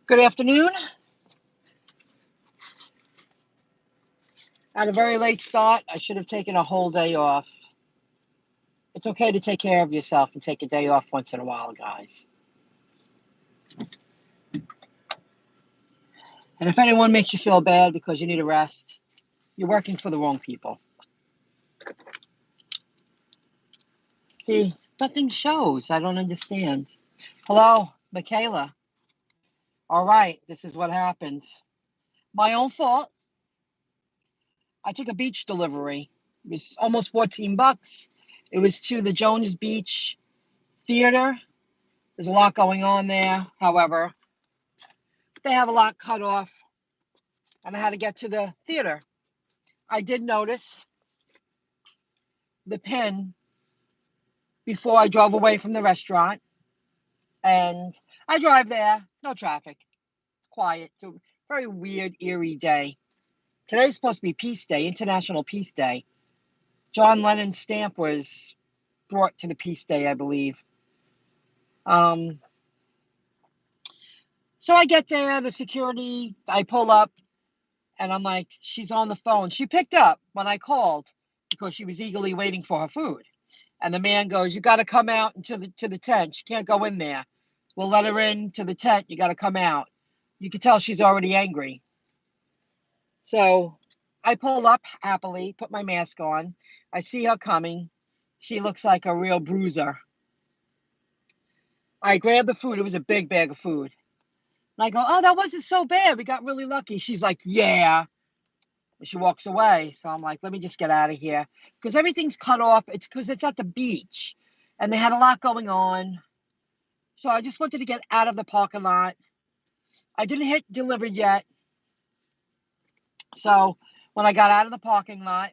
Good afternoon. I had a very late start. I should have taken a whole day off. It's okay to take care of yourself and take a day off once in a while, guys. And if anyone makes you feel bad because you need a rest, you're working for the wrong people. See, nothing shows. I don't understand. Hello, Michaela. All right, this is what happens. My own fault. I took a beach delivery. It was almost $14. It was to the Jones Beach Theater. There's a lot going on there. However, they have a lot cut off, and I had to get to the theater. I did notice the pin before I drove away from the restaurant, and I drive there, no traffic, quiet. It's a very weird, eerie day. Today's supposed to be Peace Day, International Peace Day. John Lennon's stamp was brought to the Peace Day, I believe. So I get there, the security, I pull up, and I'm like, she's on the phone. She picked up when I called because she was eagerly waiting for her food. And the man goes, you got to come out into the tent. She can't go in there. We'll let her in to the tent. You got to come out. You can tell she's already angry. So I pull up happily, put my mask on. I see her coming. She looks like a real bruiser. I grab the food. It was a big bag of food. And I go, oh, that wasn't so bad. We got really lucky. She's like, yeah. And she walks away. So I'm like, let me just get out of here. Because everything's cut off. It's because it's at the beach. And they had a lot going on. So I just wanted to get out of the parking lot. I didn't hit delivered yet. So when I got out of the parking lot,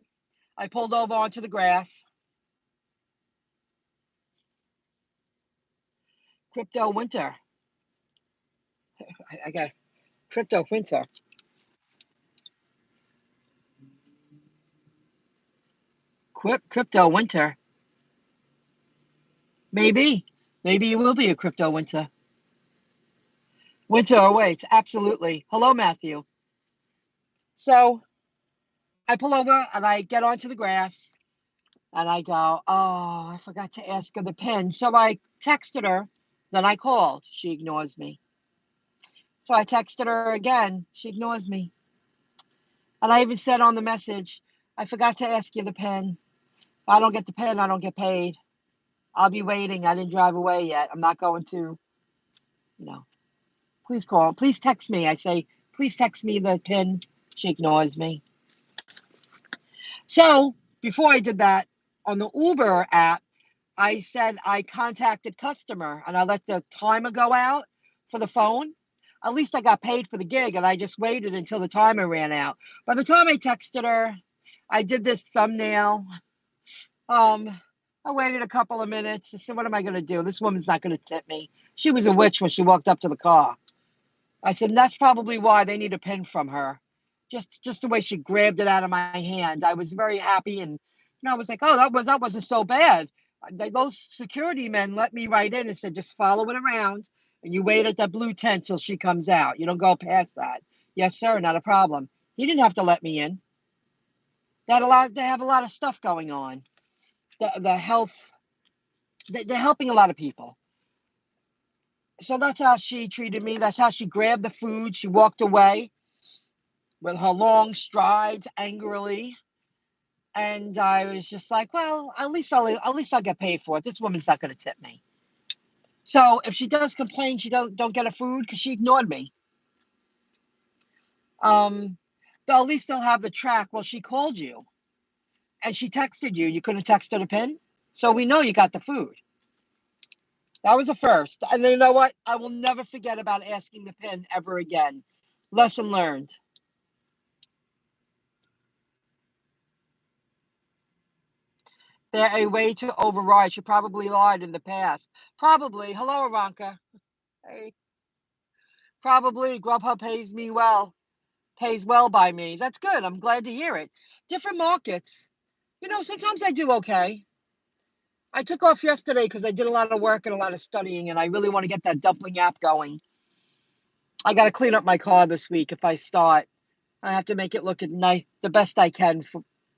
I pulled over onto the grass. Crypto winter. I got crypto winter. Crypto winter. Maybe. Maybe it will be a crypto winter. Winter awaits. Absolutely. Hello, Matthew. So I pull over and I get onto the grass and I go, oh, I forgot to ask her the PIN. So I texted her. Then I called. She ignores me. So I texted her again. She ignores me. And I even said on the message, I forgot to ask you the PIN. If I don't get the PIN, I don't get paid. I'll be waiting. I didn't drive away yet. I'm not going to, please call. Please text me. I say, please text me the PIN. She ignores me. So before I did that, on the Uber app, I said I contacted customer and I let the timer go out for the phone. At least I got paid for the gig and I just waited until the timer ran out. By the time I texted her, I did this thumbnail. I waited a couple of minutes. I said, what am I going to do? This woman's not going to tip me. She was a witch when she walked up to the car. I said, that's probably why they need a pin from her. Just the way she grabbed it out of my hand. I was very happy and I was like, oh, that wasn't so bad. Those security men let me right in and said, just follow it around and you wait at that blue tent till she comes out. You don't go past that. Yes, sir, not a problem. He didn't have to let me in. They have a lot of stuff going on. The health, they're helping a lot of people. So that's how she treated me. That's how she grabbed the food. She walked away with her long strides angrily. And I was just like, well, at least I'll get paid for it. This woman's not going to tip me. So if she does complain, she don't get her food because she ignored me. But at least they'll have the track. Well, she called you and she texted you. You couldn't text her the PIN. So we know you got the food. That was a first. And you know what? I will never forget about asking the PIN ever again. Lesson learned. They're a way to override. She probably lied in the past. Probably. Hello, Aranka. Hey. Probably. Grubhub pays well by me. That's good. I'm glad to hear it. Different markets. Sometimes I do okay. I took off yesterday because I did a lot of work and a lot of studying, and I really want to get that dumpling app going. I got to clean up my car this week if I start. I have to make it look nice, the best I can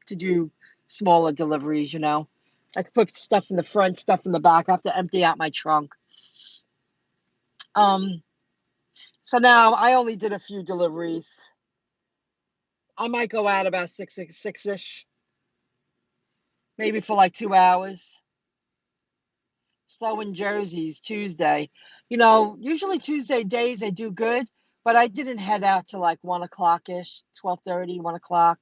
to do smaller deliveries, you know. I could put stuff in the front, stuff in the back. I have to empty out my trunk. So now I only did a few deliveries. I might go out about six-ish, maybe for like 2 hours. Slow in Jersey's Tuesday. You know, usually Tuesday days I do good, but I didn't head out till like 1 o'clock-ish, 12:30, 1 o'clock.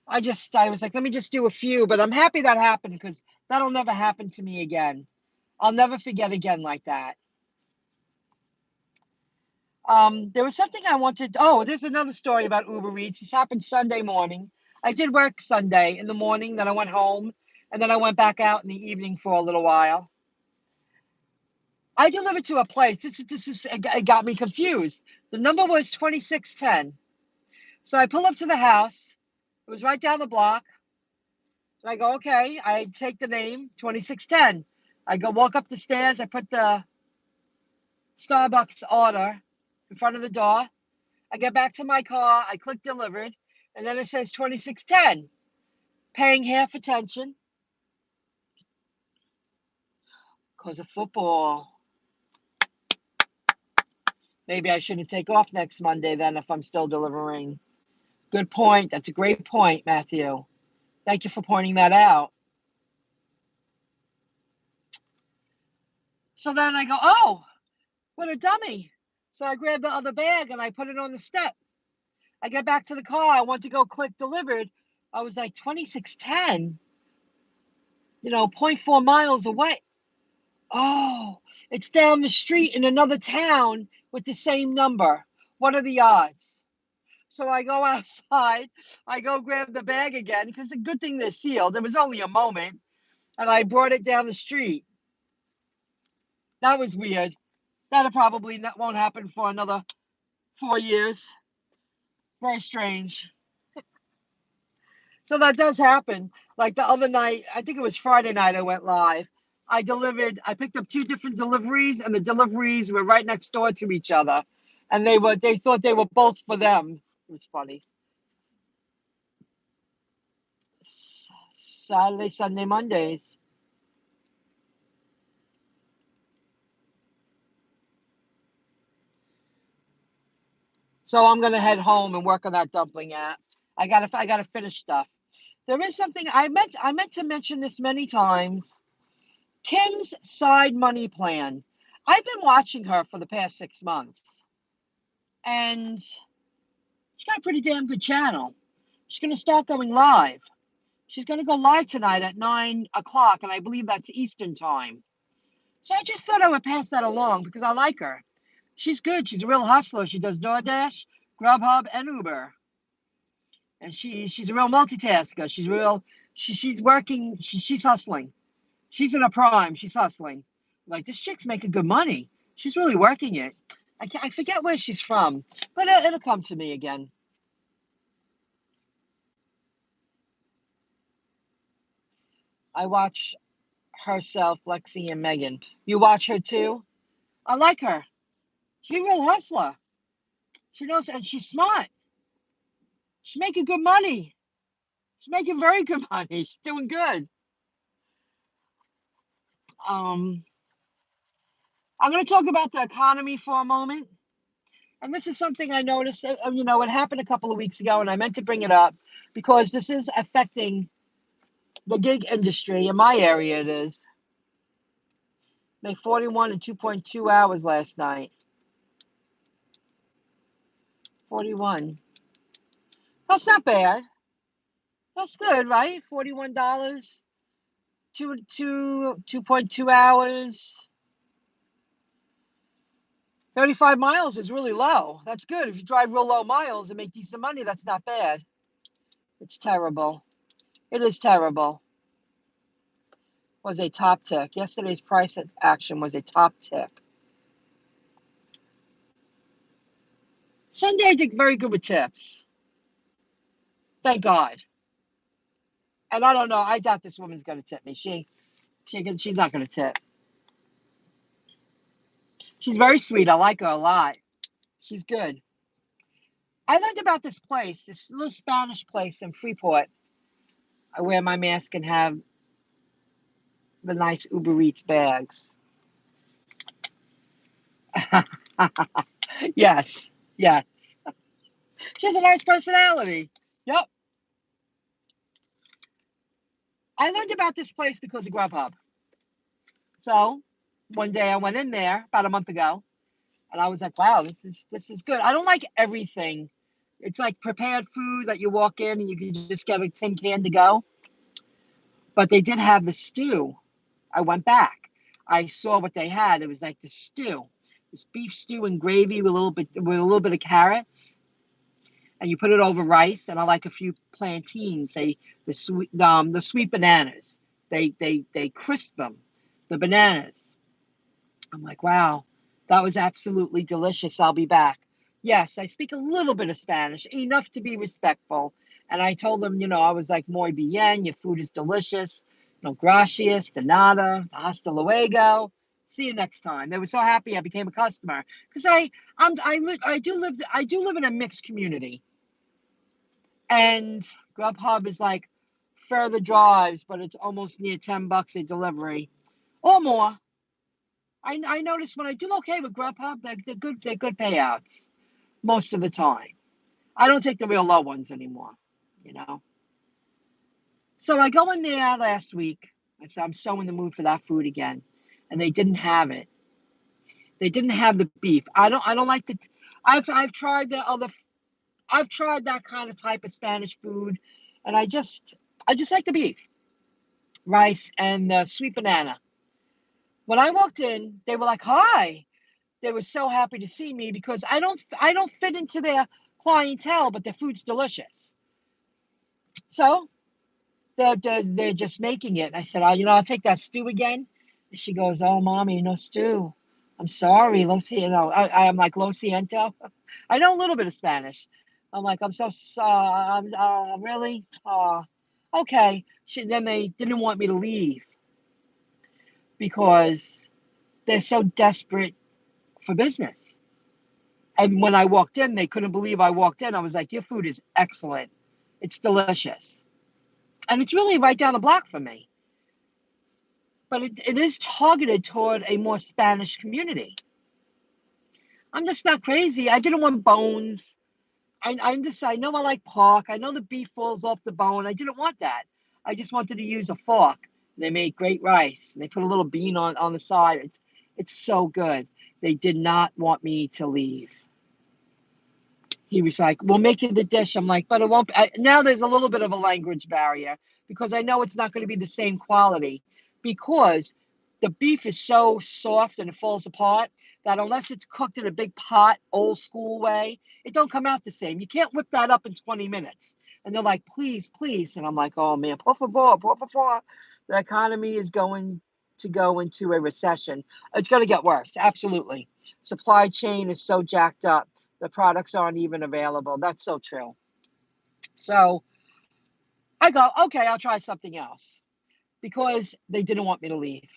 I was like, let me just do a few, but I'm happy that happened because that'll never happen to me again. I'll never forget again like that. There was something I wanted. Oh, there's another story about Uber Eats. This happened Sunday morning. I did work Sunday in the morning, then I went home, and then I went back out in the evening for a little while. I delivered to a place. It got me confused. The number was 2610. So I pull up to the house. It was right down the block. And I go, okay. I take the name 2610. I go walk up the stairs. I put the Starbucks order in front of the door. I get back to my car. I click delivered. And then it says 2610. Paying half attention because of football. Maybe I shouldn't take off next Monday then if I'm still delivering. Good point. That's a great point, Matthew. Thank you for pointing that out. So then I go, oh, what a dummy. So I grab the other bag and I put it on the step. I get back to the car. I want to go click delivered. I was like 2610, you know, 0.4 miles away. Oh, it's down the street in another town with the same number. What are the odds? So I go outside. I go grab the bag again because the good thing they're sealed. It was only a moment. And I brought it down the street. That was weird. That probably won't happen for another 4 years. Very strange. So that does happen. Like the other night, I think it was Friday night, I went live. I picked up two different deliveries, and the deliveries were right next door to each other. And they thought they were both for them. It was funny. Saturday, Sunday, Mondays. So I'm gonna head home and work on that dumpling app. I gotta finish stuff. There is something I meant to mention this many times. Kim's side money plan. I've been watching her for the past 6 months, and she's got a pretty damn good channel. She's going to start going live. She's going to go live tonight at 9 o'clock, and I believe that's Eastern time. So I just thought I would pass that along because I like her. She's good. She's a real hustler. She does DoorDash, Grubhub, and Uber. And she's a real multitasker. She's working. She's hustling. She's in a prime. She's hustling. Like, this chick's making good money. She's really working it. I forget where she's from, but it'll come to me again. I watch herself, Lexi, and Megan. You watch her too? I like her. She's a real hustler. She knows, and she's smart. She's making good money. She's making very good money. She's doing good. Um, I'm going to talk about the economy for a moment. And this is something I noticed, it happened a couple of weeks ago, and I meant to bring it up because this is affecting the gig industry. In my area, it is. Made 41 in 2.2 hours last night. 41. That's not bad. That's good, right? $41, 2.2 hours. 35 miles is really low. That's good. If you drive real low miles and make decent money, that's not bad. It's terrible. It is terrible. Was a top tick. Yesterday's price action was a top tick. Sunday I did very good with tips. Thank God. And I don't know. I doubt this woman's going to tip me. She's not going to tip. She's very sweet. I like her a lot. She's good. I learned about this place, this little Spanish place in Freeport. I wear my mask and have the nice UberEats bags. Yes, yes. She has a nice personality. Yep. I learned about this place because of Grubhub. So one day I went in there about a month ago, and I was like, wow, this is good. I don't like everything. It's like prepared food that you walk in and you can just get a tin can to go. But they did have the stew. I went back. I saw what they had. It was like the stew, this beef stew and gravy with a little bit of carrots, and you put it over rice. And I like a few plantains. The sweet bananas. They crisp them, the bananas. I'm like, wow, that was absolutely delicious. I'll be back. Yes, I speak a little bit of Spanish, enough to be respectful. And I told them, I was like, muy bien, your food is delicious. No, gracias, de nada, hasta luego. See you next time. They were so happy I became a customer because I do live in a mixed community, and Grubhub is like further drives, but it's almost near $10 a delivery or more. I notice when I do okay with Grubhub, they're good payouts most of the time. I don't take the real low ones anymore, you know. So I go in there last week. I said I'm so in the mood for that food again, and they didn't have it. They didn't have the beef. I don't like the. I've tried the other. I've tried that kind of type of Spanish food, and I just like the beef, rice, and the sweet banana. When I walked in, they were like, "Hi." They were so happy to see me because I don't fit into their clientele, but their food's delicious. So they're just making it. And I said, I'll take that stew again. And she goes, oh, mommy, no stew. I'm sorry, lo siento. I'm like, lo siento. I know a little bit of Spanish. I'm like, I'm so sorry. Really? Okay. Then they didn't want me to leave because they're so desperate for business. And when I walked in, they couldn't believe I walked in. I was like, your food is excellent. It's delicious. And it's really right down the block from me. But it is targeted toward a more Spanish community. I'm just not crazy. I didn't want bones. I know I like pork. I know the beef falls off the bone. I didn't want that. I just wanted to use a fork. They made great rice. And they put a little bean on the side. It's so good. They did not want me to leave. He was like, we'll make you the dish. I'm like, but it won't. Now there's a little bit of a language barrier because I know it's not going to be the same quality because the beef is so soft and it falls apart that unless it's cooked in a big pot, old school way, it don't come out the same. You can't whip that up in 20 minutes. And they're like, please, please. And I'm like, oh man, por favor, por favor. The economy is going to go into a recession. It's going to get worse. Absolutely. Supply chain is so jacked up. The products aren't even available. That's so true. So I go, okay, I'll try something else because they didn't want me to leave.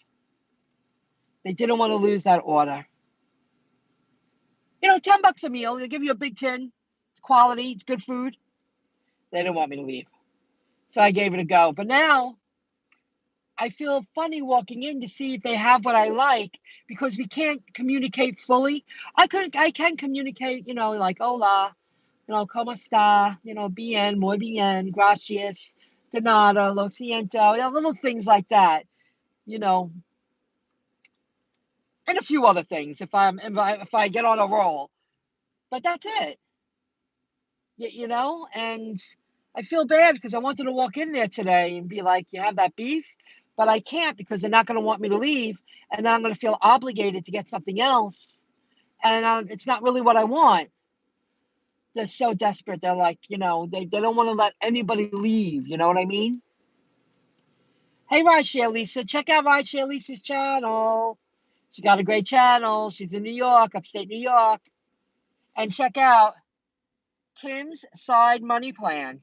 They didn't want to lose that order. $10 a meal. They give you a big tin. It's quality. It's good food. They didn't want me to leave. So I gave it a go. But now I feel funny walking in to see if they have what I like because we can't communicate fully. I can communicate, like hola, ¿cómo está? Bien, muy bien, gracias, de nada, lo siento, little things like that, you know, and a few other things if I get on a roll. But that's it, and I feel bad because I wanted to walk in there today and be like, you have that beef? But I can't because they're not going to want me to leave, and then I'm going to feel obligated to get something else, and it's not really what I want. They're so desperate. They're like, they don't want to let anybody leave. You know what I mean? Hey, Rideshare Lisa, check out Rideshare Lisa's channel. She got a great channel. She's in New York, upstate New York. And check out Kim's Side Money Plan.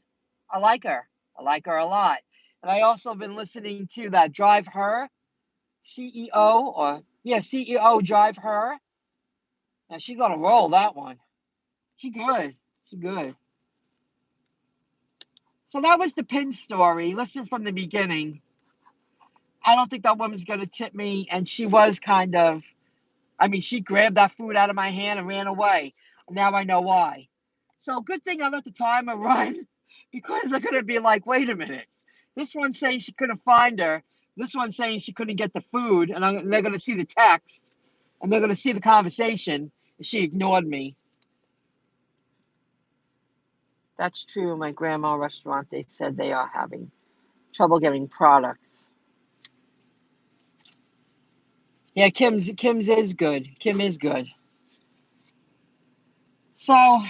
I like her. I like her a lot. And I also have been listening to that Drive Her CEO CEO Drive Her. Now she's on a roll, that one. She good. She good. So that was the pin story. Listen from the beginning. I don't think that woman's going to tip me. And she was kind of, I mean, she grabbed that food out of my hand and ran away. Now I know why. So good thing I let the timer run because I could have been like, wait a minute. This one's saying she couldn't find her. This one's saying she couldn't get the food. And they're going to see the text and they're going to see the conversation. And she ignored me. That's true. In my grandma restaurant, they said they are having trouble getting products. Yeah, Kim's is good. Kim is good. So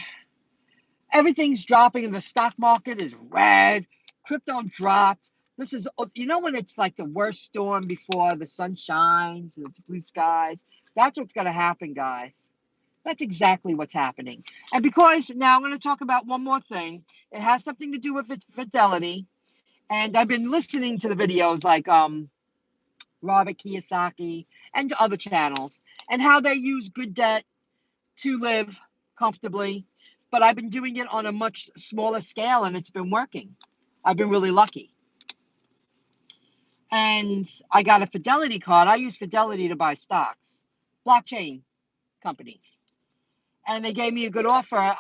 everything's dropping. The stock market is red. Crypto dropped. This is, when it's like the worst storm before the sun shines and it's blue skies. That's what's going to happen, guys. That's exactly what's happening. And because now I'm going to talk about one more thing. It has something to do with Fidelity. And I've been listening to the videos like Robert Kiyosaki and other channels and how they use good debt to live comfortably. But I've been doing it on a much smaller scale and it's been working. I've been really lucky. And I got a Fidelity card. I use Fidelity to buy stocks, blockchain companies. And they gave me a good offer.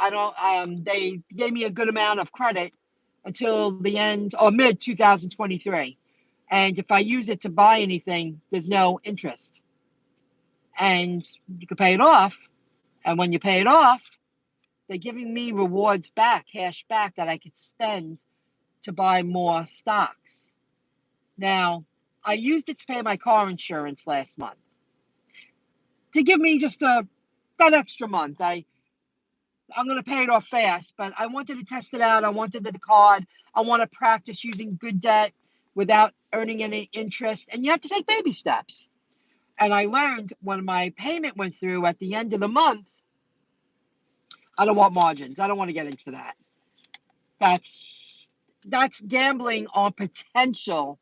They gave me a good amount of credit until the end or mid 2023. And if I use it to buy anything, there's no interest. And you can pay it off. And when you pay it off, they're giving me rewards back, cash back that I could spend to buy more stocks. Now, I used it to pay my car insurance last month. To give me just that extra month. I'm going to pay it off fast, but I wanted to test it out. I wanted the card. I want to practice using good debt without earning any interest. And you have to take baby steps. And I learned when my payment went through at the end of the month, I don't want margins. I don't want to get into that. That's gambling on potential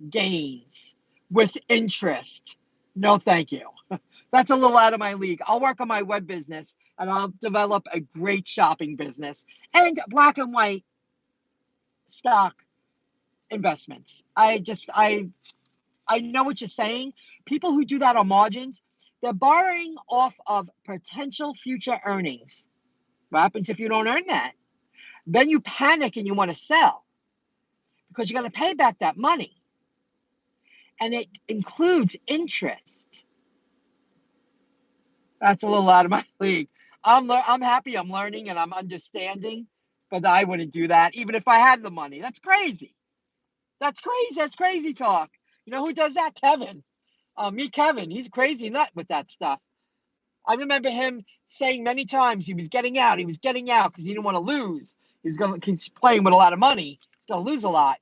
gains with interest. No, thank you. That's a little out of my league. I'll work on my web business and I'll develop a great shopping business and black and white stock investments. I know what you're saying. People who do that on margins, they're borrowing off of potential future earnings. What happens if you don't earn that? Then you panic and you want to sell because you're going to pay back that money. And it includes interest. That's a little out of my league. I'm happy I'm learning and I'm understanding, but I wouldn't do that even if I had the money. That's crazy. That's crazy. That's crazy talk. You know who does that? Kevin. Meet Kevin. He's a crazy nut with that stuff. I remember him saying many times he was getting out. He was getting out because he didn't want to lose. He's playing with a lot of money. He's going to lose a lot.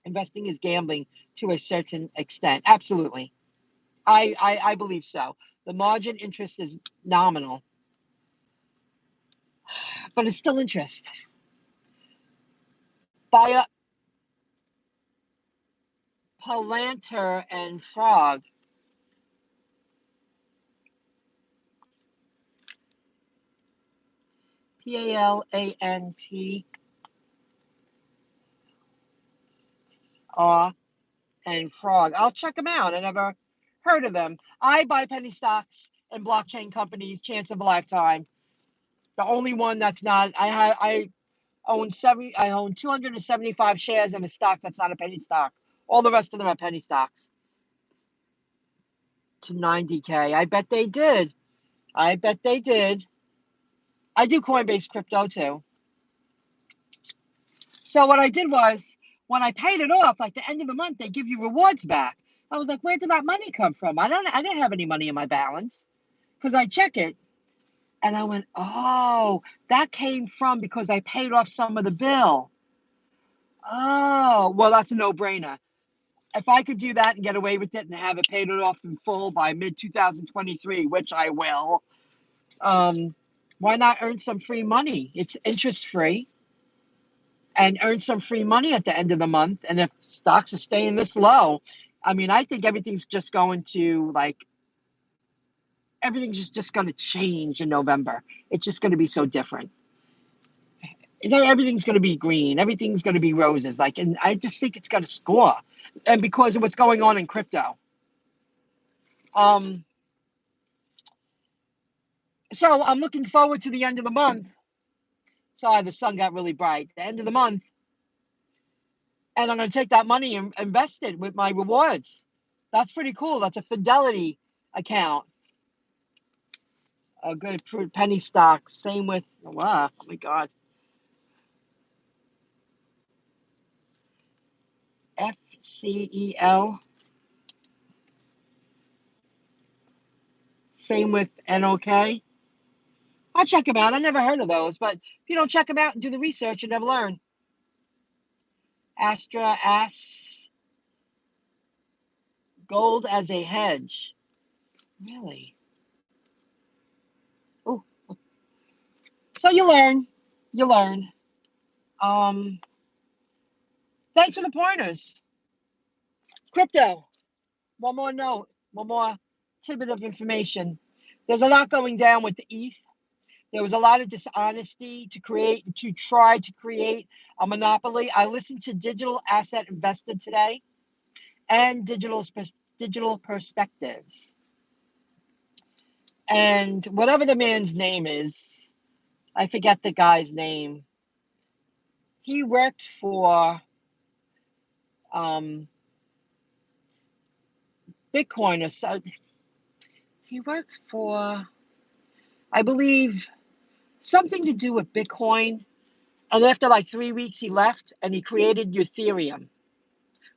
Investing is gambling to a certain extent. Absolutely. I believe so. The margin interest is nominal, but it's still interest. Buy a Palantir and Frog. Palantir and Frog. I'll check them out. I never heard of them. I buy penny stocks and blockchain companies, chance of a lifetime. The only one that's not, I own 275 shares in a stock that's not a penny stock. All the rest of them are penny stocks. To 90K. I bet they did. I bet they did. I do Coinbase crypto too. So what I did was, when I paid it off, like the end of the month, they give you rewards back. I was like, where did that money come from? I didn't have any money in my balance because I check it. And I went, oh, that came from because I paid off some of the bill. Oh, well, that's a no-brainer. If I could do that and get away with it and have it paid it off in full by mid-2023, which I will, why not earn some free money? It's interest-free. And earn some free money at the end of the month. And if stocks are staying this low, I mean, I think everything's just going to like everything's just going to change in November. It's just going to be so different. Everything's going to be green. Everything's going to be roses. Like, and I just think it's going to score, and because of what's going on in crypto. So I'm looking forward to the end of the month. Sorry, the sun got really bright. The end of the month, and I'm going to take that money and invest it with my rewards. That's pretty cool. That's a Fidelity account. A good penny stock. Same with, wow, oh my God. FCEL. Same with NOK. I'll check them out. I never heard of those, but if you don't check them out and do the research, you never learn. Gold as a hedge. Really? Oh, so you learn. You learn. Thanks for the pointers. Crypto. One more note. One more tidbit of information. There's a lot going down with the ETH. There was a lot of dishonesty to try to create a monopoly. I listened to Digital Asset Investor today and Digital Perspectives. And whatever the man's name is, I forget the guy's name. He worked for Bitcoin or so. He worked for, I believe, something to do with Bitcoin. And after like 3 weeks, he left and he created Ethereum.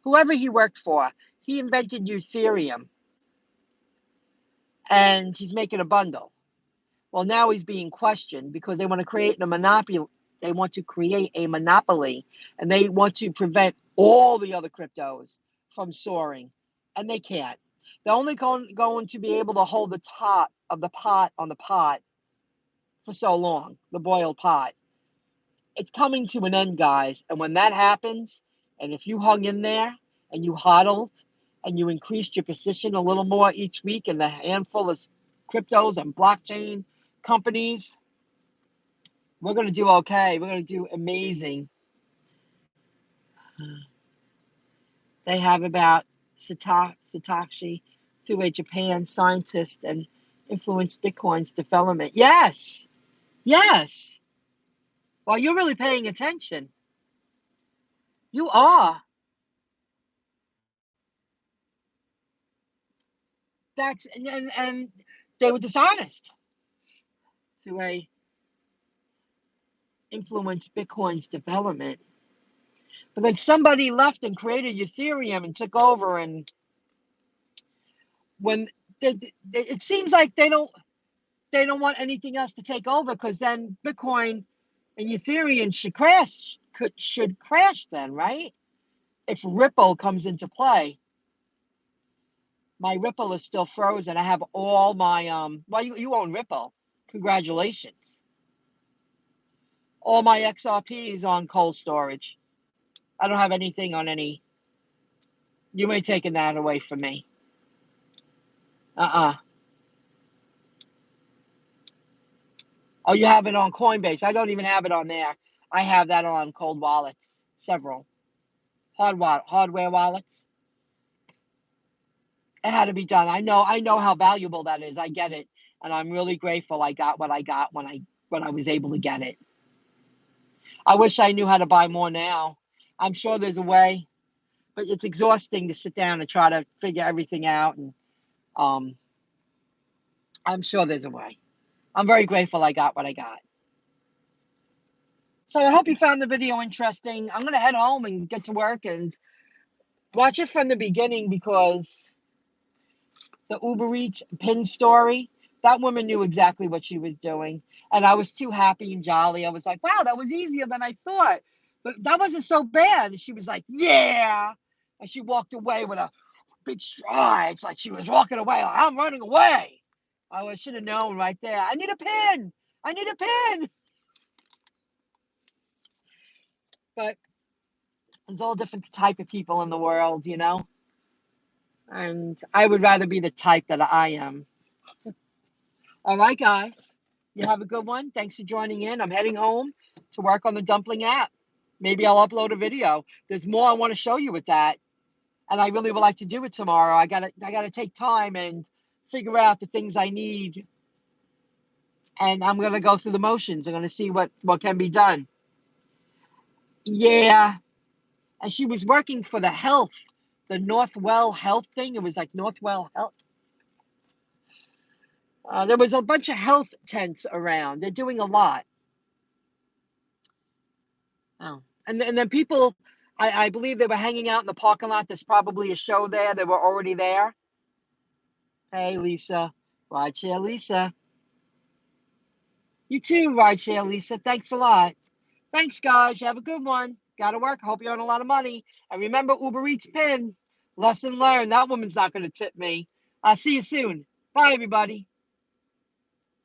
Whoever he worked for, he invented Ethereum. And he's making a bundle. Well, now he's being questioned because they want to create a monopoly. They want to create a monopoly, and they want to prevent all the other cryptos from soaring, and they can't. They're only going to be able to hold the top of the pot on the pot for so long, the boiled pot. It's coming to an end, guys. And when that happens, and if you hung in there and you hodled and you increased your position a little more each week in the handful of cryptos and blockchain companies, we're going to do okay. We're going to do amazing. They have about Satoshi, through a Japan scientist, and influenced Bitcoin's development. Yes. Yes. Well, you're really paying attention. You are. That's and they were dishonest through a influenced Bitcoin's development. But then somebody left and created Ethereum and took over, and when it seems like they don't want anything else to take over, because then Bitcoin and Ethereum should crash then, right? If Ripple comes into play. My Ripple is still frozen. I have all my well, you own Ripple. Congratulations. All my XRP is on cold storage. I don't have anything on any. You ain't taking that away from me. Oh, you have it on Coinbase. I don't even have it on there. I have that on cold wallets. Several. Hardware wallets. It had to be done. I know how valuable that is. I get it. And I'm really grateful I got what I got when I was able to get it. I wish I knew how to buy more now. I'm sure there's a way, but it's exhausting to sit down and try to figure everything out. And I'm sure there's a way. I'm very grateful I got what I got. So I hope you found the video interesting. I'm going to head home and get to work and watch it from the beginning, because the UberEats PIN story, that woman knew exactly what she was doing. And I was too happy and jolly. I was like, wow, that was easier than I thought. But that wasn't so bad. And she was like, yeah. And she walked away with a big strides, like she was walking away. Like, I'm running away. I should have known right there. I need a pin. I need a pin. But there's all different type of people in the world, And I would rather be the type that I am. All right, guys. You have a good one. Thanks for joining in. I'm heading home to work on the dumpling app. Maybe I'll upload a video. There's more I want to show you with that. And I really would like to do it tomorrow. I gotta take time and figure out the things I need. And I'm gonna go through the motions. I'm gonna see what can be done. Yeah. And she was working for the Northwell Health thing. It was like Northwell Health. There was a bunch of health tents around. They're doing a lot. Oh. And then people, I believe they were hanging out in the parking lot. There's probably a show there. They were already there. Hey, Lisa. Rideshare Lisa. You too, Rideshare Lisa. Thanks a lot. Thanks, guys. You have a good one. Gotta work. I hope you earn a lot of money. And remember, UberEats PIN. Lesson learned. That woman's not going to tip me. I'll see you soon. Bye, everybody.